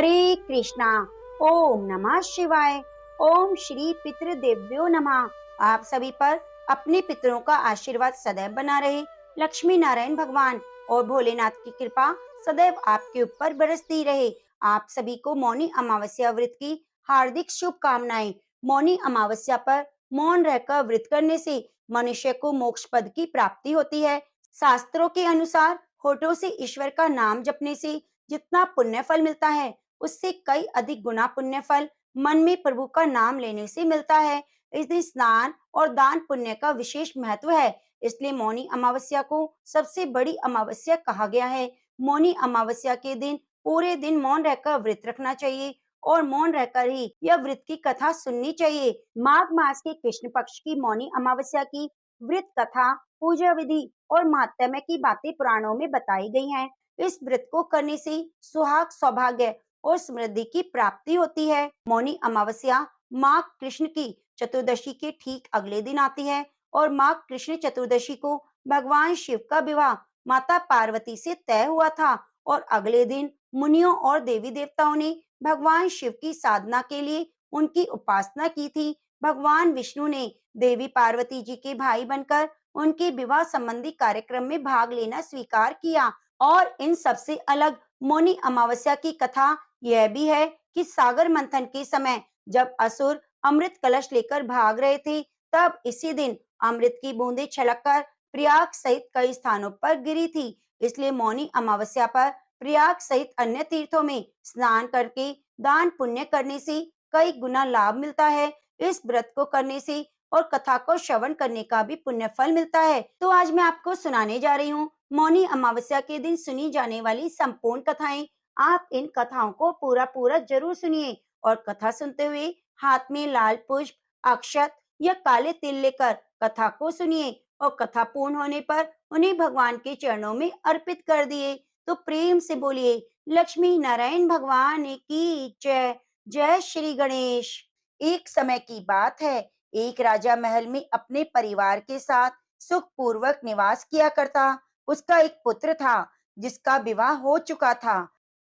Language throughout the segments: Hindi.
हरे कृष्णा। ओम नमः शिवाय। ओम श्री पितृदेव्यो नमः। आप सभी पर अपने पितरों का आशीर्वाद सदैव बना रहे। लक्ष्मी नारायण भगवान और भोलेनाथ की कृपा सदैव आपके ऊपर बरसती रहे। आप सभी को मौनी अमावस्या व्रत की हार्दिक शुभकामनाएं। मौनी अमावस्या पर मौन रहकर व्रत करने से मनुष्य को मोक्ष पद की प्राप्ति होती है। शास्त्रों के अनुसार होठों से ईश्वर का नाम जपने से जितना पुण्य फल मिलता है, उससे कई अधिक गुना पुण्य फल मन में प्रभु का नाम लेने से मिलता है। इस दिन स्नान और दान पुण्य का विशेष महत्व है, इसलिए मौनी अमावस्या को सबसे बड़ी अमावस्या कहा गया है। मौनी अमावस्या के दिन पूरे दिन मौन रहकर व्रत रखना चाहिए और मौन रहकर ही यह व्रत की कथा सुननी चाहिए। माघ मास के कृष्ण पक्ष की मौनी अमावस्या की व्रत कथा, पूजा विधि और महात्म्य की बातें पुराणों में बताई गई हैं। इस व्रत को करने से सुहाग, सौभाग्य और समृद्धि की प्राप्ति होती है। मौनी अमावस्या माघ कृष्ण की चतुर्दशी के ठीक अगले दिन आती है और माघ कृष्ण चतुर्दशी को भगवान शिव का विवाह माता पार्वती से तय हुआ था और अगले दिन मुनियों और देवी देवताओं ने भगवान शिव की साधना के लिए उनकी उपासना की थी। भगवान विष्णु ने देवी पार्वती जी के भाई बनकर उनके विवाह संबंधी कार्यक्रम में भाग लेना स्वीकार किया। और इन सबसे अलग मौनी अमावस्या की कथा यह भी है कि सागर मंथन के समय जब असुर अमृत कलश लेकर भाग रहे थे, तब इसी दिन अमृत की बूंदें छलककर प्रयाग सहित कई स्थानों पर गिरी थी। इसलिए मौनी अमावस्या पर प्रयाग सहित अन्य तीर्थों में स्नान करके दान पुण्य करने से कई गुना लाभ मिलता है। इस व्रत को करने से और कथा को श्रवण करने का भी पुण्य फल मिलता है। तो आज मैं आपको सुनाने जा रही हूँ मौनी अमावस्या के दिन सुनी जाने वाली संपूर्ण कथाएं। आप इन कथाओं को पूरा पूरा जरूर सुनिए और कथा सुनते हुए हाथ में लाल पुष्प, अक्षत या काले तिल लेकर कथा को सुनिए और कथा पूर्ण होने पर उन्हें भगवान के चरणों में अर्पित कर दिए। तो प्रेम से बोलिए, लक्ष्मी नारायण भगवान की जय। जय श्री गणेश। एक समय की बात है, एक राजा महल में अपने परिवार के साथ सुखपूर्वक निवास किया करता। उसका एक पुत्र था जिसका विवाह हो चुका था।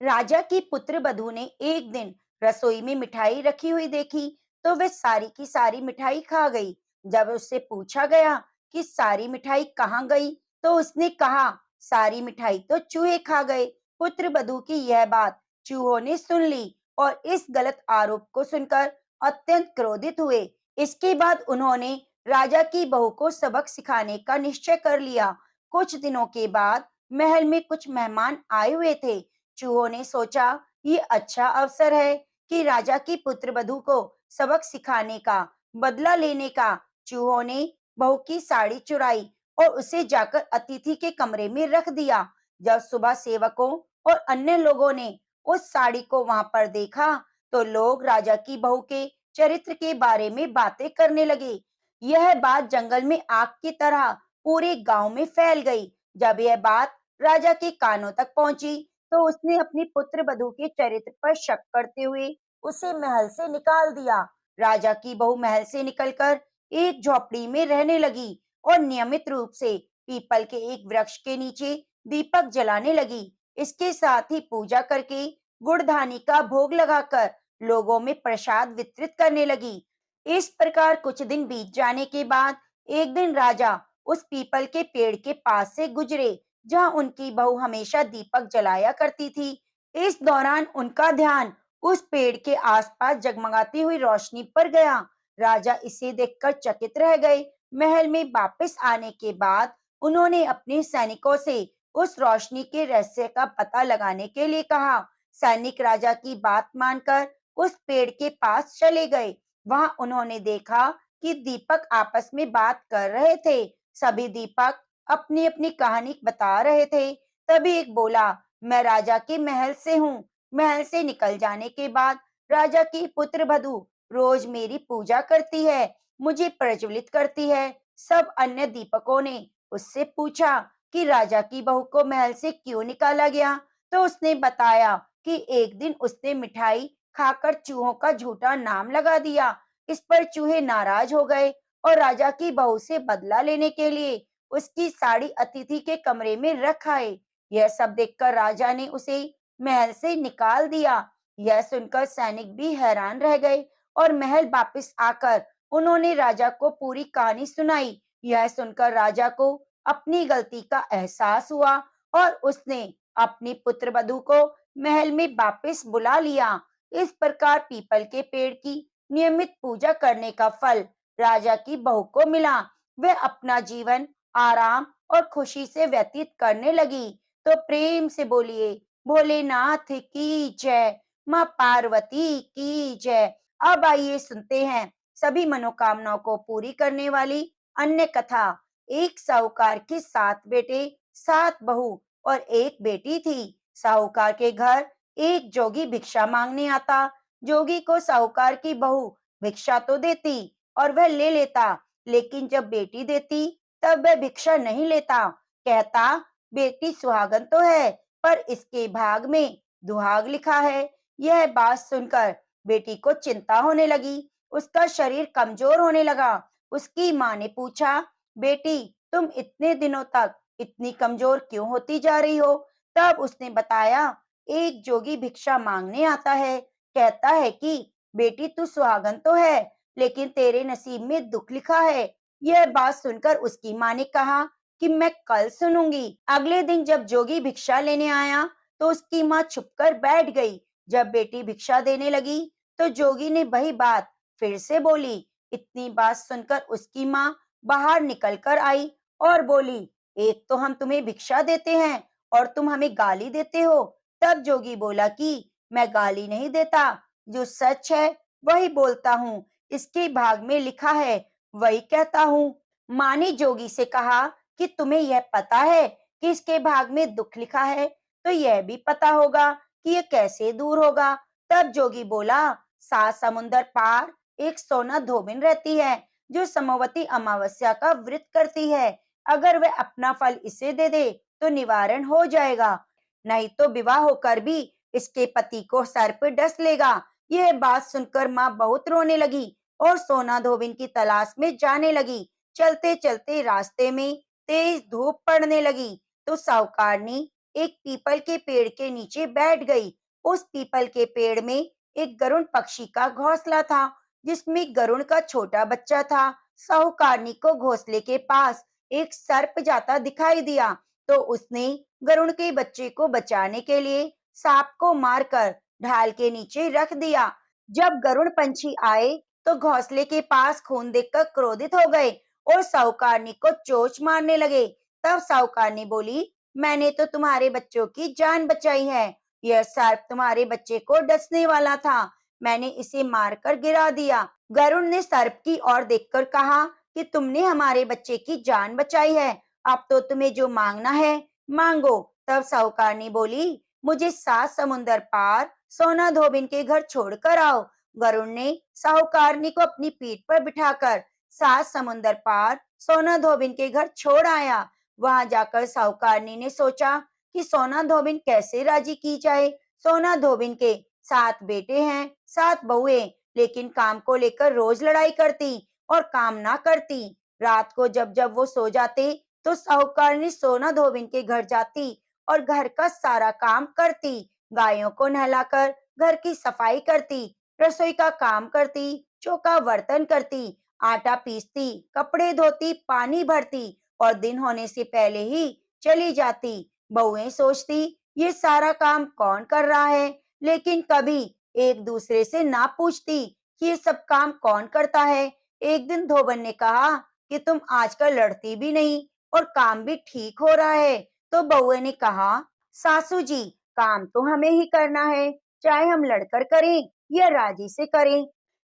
राजा की पुत्र वधू ने एक दिन रसोई में मिठाई रखी हुई देखी तो वह सारी की सारी मिठाई खा गई। जब उससे पूछा गया कि सारी मिठाई कहाँ गई, तो उसने कहा, सारी मिठाई तो चूहे खा गए। पुत्र वधू की यह बात चूहों ने सुन ली और इस गलत आरोप को सुनकर अत्यंत क्रोधित हुए। इसके बाद उन्होंने राजा की बहू को सबक सिखाने का निश्चय कर लिया। कुछ दिनों के बाद महल में कुछ मेहमान आए हुए थे। चूहों ने सोचा, ये अच्छा अवसर है कि राजा की पुत्र वधू को सबक सिखाने का बदला लेने का। चूहों ने बहू की साड़ी चुराई और उसे जाकर अतिथि के कमरे में रख दिया। जब सुबह सेवकों और अन्य लोगों ने उस साड़ी को वहां पर देखा, तो लोग राजा की बहू के चरित्र के बारे में बातें करने लगे। यह बात जंगल में आग की तरह पूरे गांव में फैल गई। जब यह बात राजा के कानों तक पहुंची, तो उसने अपनी पुत्र वधू के चरित्र पर शक करते हुए उसे महल से निकाल दिया। राजा की बहू महल से निकलकर एक झोपड़ी में रहने लगी और नियमित रूप से पीपल के एक वृक्ष के नीचे दीपक जलाने लगी। इसके साथ ही पूजा करके गुड़धानी का भोग लगाकर लोगों में प्रसाद वितरित करने लगी। इस प्रकार कुछ दिन बीत जाने के बाद एक दिन राजा उस पीपल के पेड़ के पास से गुजरे जहां उनकी बहू हमेशा दीपक जलाया करती थी। इस दौरान उनका ध्यान उस पेड़ के आसपास जगमगाती हुई रोशनी पर गया। राजा इसे देखकर चकित रह गए। महल में वापस आने के बाद उन्होंने अपने सैनिकों से उस रोशनी के रहस्य का पता लगाने के लिए कहा। सैनिक राजा की बात मानकर उस पेड़ के पास चले गए। वहां उन्होंने देखा कि दीपक आपस में बात कर रहे थे। सभी दीपक अपनी अपनी कहानी बता रहे थे। तभी एक बोला, मैं राजा के महल से हूँ। महल से निकल जाने के बाद राजा की पुत्र वधू रोज मेरी पूजा करती है, मुझे प्रज्वलित करती है। सब अन्य दीपकों ने उससे पूछा कि राजा की बहू को महल से क्यों निकाला गया, तो उसने बताया कि एक दिन उसने मिठाई खाकर चूहों का झूठा नाम लगा दिया। इस पर चूहे नाराज हो गए और राजा की बहू से बदला लेने के लिए उसकी साड़ी अतिथि के कमरे में रख आए। यह सब देखकर राजा ने उसे महल से निकाल दिया। यह सुनकर सैनिक भी हैरान रह गए और महल वापस आकर उन्होंने राजा को पूरी कहानी सुनाई। यह सुनकर राजा को अपनी गलती का एहसास हुआ और उसने अपनी पुत्र वधू को महल में वापस बुला लिया। इस प्रकार पीपल के पेड़ की नियमित पूजा करने का फल राजा की बहू को मिला। वह अपना जीवन आराम और खुशी से व्यतीत करने लगी। तो प्रेम से बोलिए, भोलेनाथ की जय, माँ पार्वती की जय। अब आइए सुनते हैं सभी मनोकामनाओं को पूरी करने वाली अन्य कथा। एक साहूकार के 7 बेटे, 7 बहू और एक बेटी थी। साहूकार के घर एक जोगी भिक्षा मांगने आता। जोगी को साहूकार की बहू भिक्षा तो देती और वह ले लेता, लेकिन जब बेटी देती तब वह भिक्षा नहीं लेता। कहता, बेटी सुहागन तो है पर इसके भाग में दुहाग लिखा है। यह बात सुनकर बेटी को चिंता होने लगी। उसका शरीर कमजोर होने लगा। उसकी माँ ने पूछा, बेटी तुम इतने दिनों तक इतनी कमजोर क्यों होती जा रही हो? तब उसने बताया, एक जोगी भिक्षा मांगने आता है। कहता है कि बेटी तू सुहागन तो है लेकिन तेरे नसीब में दुख लिखा है। यह बात सुनकर उसकी माँ ने कहा कि मैं कल सुनूंगी। अगले दिन जब जोगी भिक्षा लेने आया तो उसकी माँ छुपकर बैठ गई। जब बेटी भिक्षा देने लगी तो जोगी ने वही बात फिर से बोली। इतनी बात सुनकर उसकी माँ बाहर निकल कर आई और बोली, एक तो हम तुम्हें भिक्षा देते हैं और तुम हमें गाली देते हो। तब जोगी बोला कि मैं गाली नहीं देता, जो सच है वही बोलता हूँ। इसके भाग में लिखा है वही कहता हूँ। माँ ने जोगी से कहा कि तुम्हें यह पता है कि इसके भाग में दुख लिखा है, तो यह भी पता होगा कि ये कैसे दूर होगा। तब जोगी बोला, 7 समुंदर पार एक सोना धोबिन रहती है जो समवती अमावस्या का व्रत करती है। अगर वह अपना फल इसे दे दे तो निवारण हो जाएगा, नहीं तो विवाह होकर भी इसके पति को सर पे डस लेगा। यह बात सुनकर माँ बहुत रोने लगी और सोना धोबिन की तलाश में जाने लगी। चलते चलते रास्ते में तेज धूप पड़ने लगी तो साहूकारनी एक पीपल के पेड़ के नीचे बैठ गई। उस पीपल के पेड़ में एक गरुड़ पक्षी का घोंसला था जिसमें गरुड़ का छोटा बच्चा था। साहूकारनी को घोंसले के पास एक सर्प जाता दिखाई दिया तो उसने गरुड़ के बच्चे को बचाने के लिए सांप को मारकर ढाल के नीचे रख दिया। जब गरुड़ पंछी आए तो घोंसले के पास खून देखकर क्रोधित हो गए और साहूकारनी को चोंच मारने लगे। तब साहूकारनी बोली, मैंने तो तुम्हारे बच्चों की जान बचाई है। यह सर्प तुम्हारे बच्चे को डसने वाला था, मैंने इसे मारकर गिरा दिया। गरुड़ ने सर्प की ओर देखकर कहा कि तुमने हमारे बच्चे की जान बचाई है, अब तो तुम्हें जो मांगना है मांगो। तब साहूकारनी बोली, मुझे 7 समुंदर पार सोना धोबिन के घर छोड़कर आओ। गरुड़ ने साहूकारनी को अपनी पीठ पर बिठाकर 7 समुंदर पार सोना धोबिन के घर छोड़ आया। वहां जाकर साहूकारनी ने सोचा कि सोना धोबिन कैसे राजी की जाए। सोना धोबिन के 7 बेटे हैं, 7 बहुएं, लेकिन काम को लेकर रोज लड़ाई करती और काम ना करती। रात को जब जब वो सो जाते तो साहूकारनी सोना धोबिन के घर जाती और घर का सारा काम करती। गायों को नहलाकर घर की सफाई करती, रसोई का काम करती, चौका बर्तन करती, आटा पीसती, कपड़े धोती, पानी भरती और दिन होने से पहले ही चली जाती। बहुएं सोचती ये सारा काम कौन कर रहा है, लेकिन कभी एक दूसरे से ना पूछती कि ये सब काम कौन करता है। एक दिन धोबन ने कहा कि तुम आजकल लड़ती भी नहीं और काम भी ठीक हो रहा है। तो बहुए ने कहा, सासू जी काम तो हमें ही करना है, चाहे हम लड़कर करें या राजी से करें,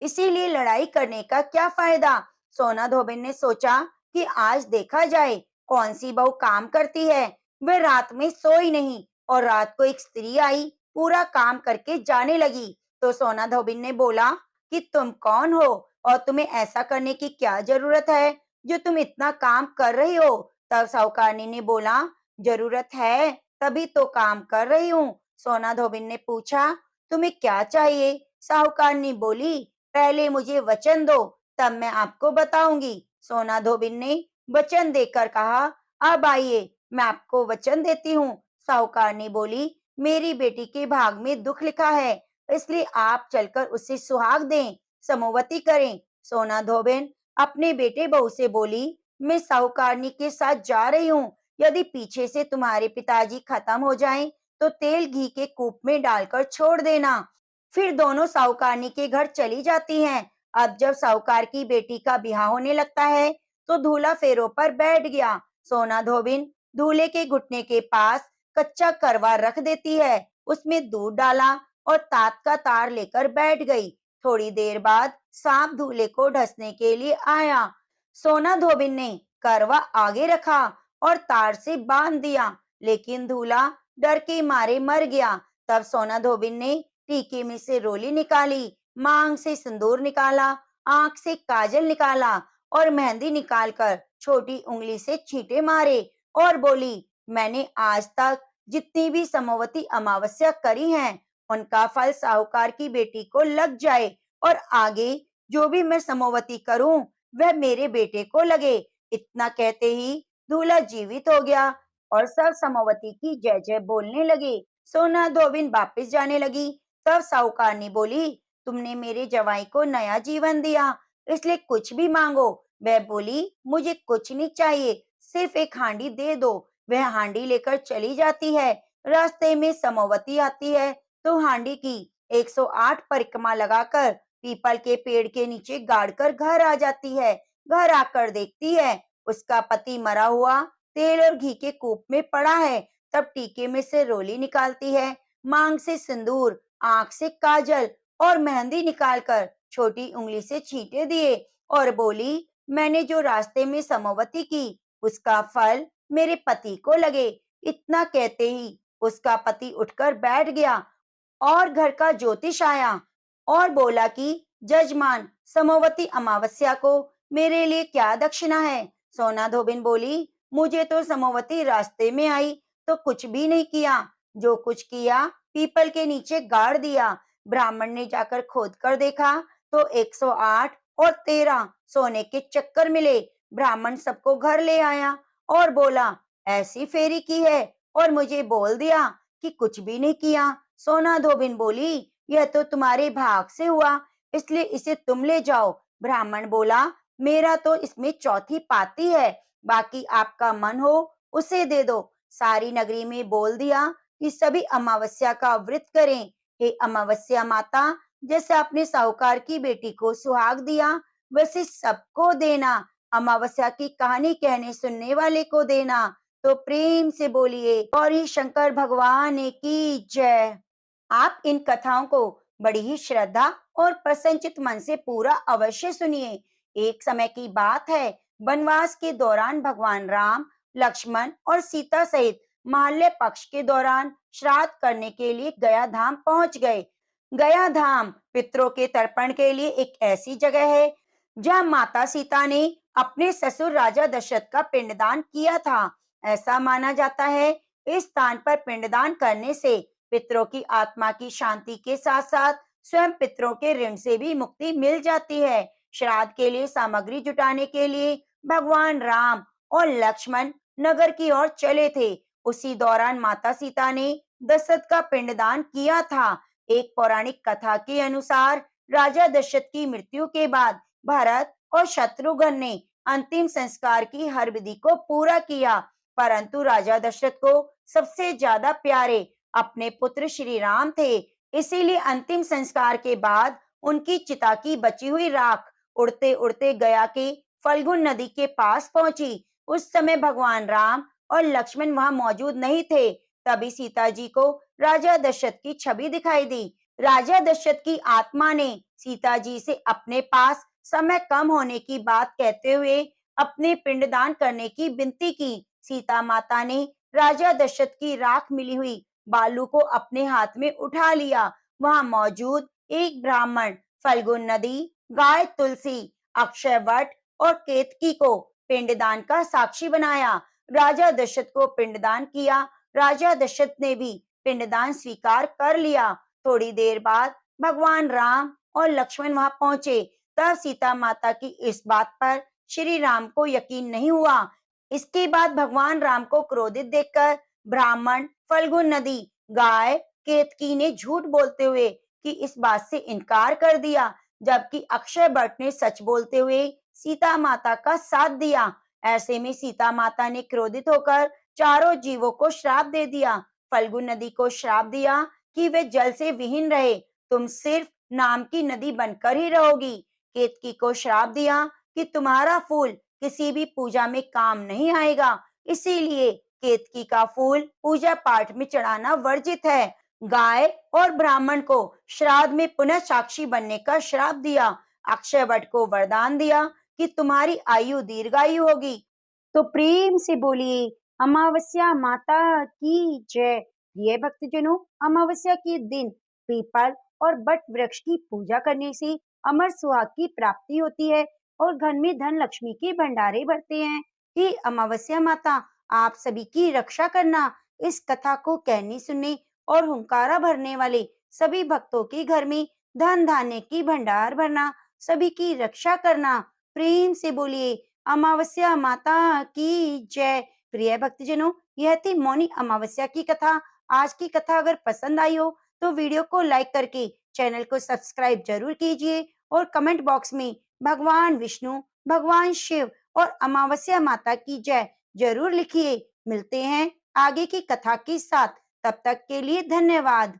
इसीलिए लड़ाई करने का क्या फायदा। सोना धोबिन ने सोचा कि आज देखा जाए कौन सी बहू काम करती है। वह रात में सोई नहीं और रात को एक स्त्री आई, पूरा काम करके जाने लगी। तो सोना धोबिन ने बोला कि तुम कौन हो और तुम्हें ऐसा करने की क्या जरूरत है जो तुम इतना काम कर रही हो। तब साहूकारनी ने बोला, जरूरत है तभी तो काम कर रही हूँ। सोना धोबिन ने पूछा, तुम्हें क्या चाहिए? साहूकारनी बोली, पहले मुझे वचन दो तब मैं आपको बताऊंगी। सोना धोबिन ने वचन देकर कहा, अब आइए मैं आपको वचन देती हूँ। साहूकारनी बोली, मेरी बेटी के भाग में दुख लिखा है, इसलिए आप चलकर उससे सुहाग दें, समोवती करें। सोना धोबिन अपने बेटे बहू से बोली, मैं साहूकारनी के साथ जा रही हूँ। यदि पीछे से तुम्हारे पिताजी खत्म हो जाएं, तो तेल घी के कूप में डालकर छोड़ देना। फिर दोनों साहूकारनी के घर चली जाती हैं। अब जब साहूकार की बेटी का ब्याह होने लगता है, तो दूल्हा फेरों पर बैठ गया। सोना धोबिन दूल्हे के घुटने के पास कच्चा करवा रख देती है, उसमें दूध डाला और तात का तार लेकर बैठ गई। थोड़ी देर बाद सांप दूल्हे को ढसने के लिए आया। सोना धोबिन ने करवा आगे रखा और तार से बांध दिया, लेकिन दूल्हा डर के मारे मर गया। तब सोना धोबिन ने टीके में से रोली निकाली, मांग से सिंदूर निकाला, आंख से काजल निकाला और मेहंदी निकालकर छोटी उंगली से छींटे मारे और बोली, मैंने आज तक जितनी भी समवती अमावस्या करी हैं, उनका फल साहूकार की बेटी को लग जाए और आगे जो भी मैं समवती करूं, वह मेरे बेटे को लगे। इतना कहते ही दूल्हा जीवित हो गया और सब समवती की जय जय बोलने लगे। सोना धोबिन वापस जाने लगी। तब साहूकारनी बोली, तुमने मेरे जवाई को नया जीवन दिया, इसलिए कुछ भी मांगो। वह बोली, मुझे कुछ नहीं चाहिए, सिर्फ एक हांडी दे दो। वह हांडी लेकर चली जाती है। रास्ते में समवती आती है, तो हांडी की 108 परिक्रमा लगाकर पीपल के पेड़ के नीचे गाड़कर घर आ जाती है। घर आकर देखती है, उसका पति मरा हुआ तेल और घी के कूप में पड़ा है। तब टीके में से रोली निकालती है, मांग से सिंदूर, आंख से काजल और मेहंदी निकालकर छोटी उंगली से छींटे दिए और बोली, मैंने जो रास्ते में समवती की, उसका फल मेरे पति को लगे। इतना कहते ही उसका पति उठकर बैठ गया और घर का ज्योतिष आया और बोला कि जजमान, समवती अमावस्या को मेरे लिए क्या दक्षिणा है? सोना धोबिन बोली, मुझे तो समवती रास्ते में आई तो कुछ भी नहीं किया, जो कुछ किया पीपल के नीचे गाड़ दिया। ब्राह्मण ने जाकर खोद कर देखा तो 108 और 13 सोने के चक्कर मिले। ब्राह्मण सबको घर ले आया और बोला, ऐसी फेरी की है, और मुझे बोल दिया कि कुछ भी नहीं किया। सोना धोबिन बोली, यह तो तुम्हारे भाग से हुआ, इसलिए इसे तुम ले जाओ। ब्राह्मण बोला, मेरा तो इसमें चौथी पाती है, बाकी आपका मन हो उसे दे दो। सारी नगरी में बोल दिया कि सभी अमावस्या का व्रत करें। हे अमावस्या माता, जैसे आपने साहूकार की बेटी को सुहाग दिया, वैसे सबको देना। अमावस्या की कहानी कहने सुनने वाले को देना। तो प्रेम से बोलिए, गौरी शंकर भगवान की जय। आप इन कथाओं को बड़ी ही श्रद्धा और प्रसन्नचित मन से पूरा अवश्य सुनिए। एक समय की बात है, वनवास के दौरान भगवान राम, लक्ष्मण और सीता सहित महालय पक्ष के दौरान श्राद्ध करने के लिए गया धाम पहुंच गए। गया धाम पितरों के तर्पण के लिए एक ऐसी जगह है जहां माता सीता ने अपने ससुर राजा दशरथ का पिंडदान किया था। ऐसा माना जाता है, इस स्थान पर पिंडदान करने से पितरों की आत्मा की शांति के साथ साथ स्वयं पितरों के ऋण से भी मुक्ति मिल जाती है। श्राद्ध के लिए सामग्री जुटाने के लिए भगवान राम और लक्ष्मण नगर की ओर चले थे। उसी दौरान माता सीता ने दशरथ का पिंडदान किया था। एक पौराणिक कथा के अनुसार राजा दशरथ की मृत्यु के बाद भरत और शत्रुघ्न ने अंतिम संस्कार की हर विधि को पूरा किया, परंतु राजा दशरथ को सबसे ज्यादा प्यारे अपने पुत्र श्री राम थे। इसीलिए अंतिम संस्कार के बाद उनकी चिता की बची हुई राख उड़ते उड़ते गया के फल्गुन नदी के पास पहुंची। उस समय भगवान राम और लक्ष्मण वहां मौजूद नहीं थे। तभी सीता जी को राजा दशरथ की छवि दिखाई दी। राजा दशरथ की आत्मा ने सीता जी से अपने पास समय कम होने की बात कहते हुए अपने पिंडदान करने की विनती की। सीता माता ने राजा दशरथ की राख मिली हुई बालू को अपने हाथ में उठा लिया। वहां मौजूद एक ब्राह्मण फल्गुन नदी, गाय तुलसी, अक्षय वट और केतकी को पिंडदान का साक्षी बनाया। राजा दशरथ को पिंडदान किया। राजा दशरथ ने भी पिंडदान स्वीकार कर लिया। थोड़ी देर बाद भगवान राम और लक्ष्मण वहां पहुंचे। तब सीता माता की इस बात पर श्री राम को यकीन नहीं हुआ। इसके बाद भगवान राम को क्रोधित देखकर ब्राह्मण, फल्गुन नदी, गाय, केतकी ने झूठ बोलते हुए कि इस बात से इनकार कर दिया, जबकि अक्षय वट ने सच बोलते हुए सीता माता का साथ दिया। ऐसे में सीता माता ने क्रोधित होकर चारों जीवों को श्राप दे दिया। फल्गु नदी को श्राप दिया कि वे जल से विहीन रहे, तुम सिर्फ नाम की नदी बनकर ही रहोगी। केतकी को श्राप दिया कि तुम्हारा फूल किसी भी पूजा में काम नहीं आएगा, इसीलिए केतकी का फूल पूजा पाठ में चढ़ाना वर्जित है। गाय और ब्राह्मण को श्राद्ध में पुनः साक्षी बनने का श्राप दिया। अक्षय वट को वरदान दिया कि तुम्हारी आयु दीर्घायु होगी। तो प्रेम से बोलिए अमावस्या माता की जय। प्रिय भक्तजनों, अमावस्या के दिन पीपल और बट वृक्ष की पूजा करने से अमर सुहाग की प्राप्ति होती है और घर में धन लक्ष्मी के भंडारे भरते हैं। हे अमावस्या माता, आप सभी की रक्षा करना। इस कथा को कहने सुनने और हुंकारा भरने वाले सभी भक्तों के घर में धन धान्य की भंडार भरना, सभी की रक्षा करना। प्रेम से बोलिए अमावस्या माता की जय। प्रिय भक्तजनों, यह थी मौनी अमावस्या की कथा। आज की कथा अगर पसंद आई हो तो वीडियो को लाइक करके चैनल को सब्सक्राइब जरूर कीजिए और कमेंट बॉक्स में भगवान विष्णु, भगवान शिव और अमावस्या माता की जय जरूर लिखिए। मिलते हैं आगे की कथा के साथ, तब तक के लिए धन्यवाद।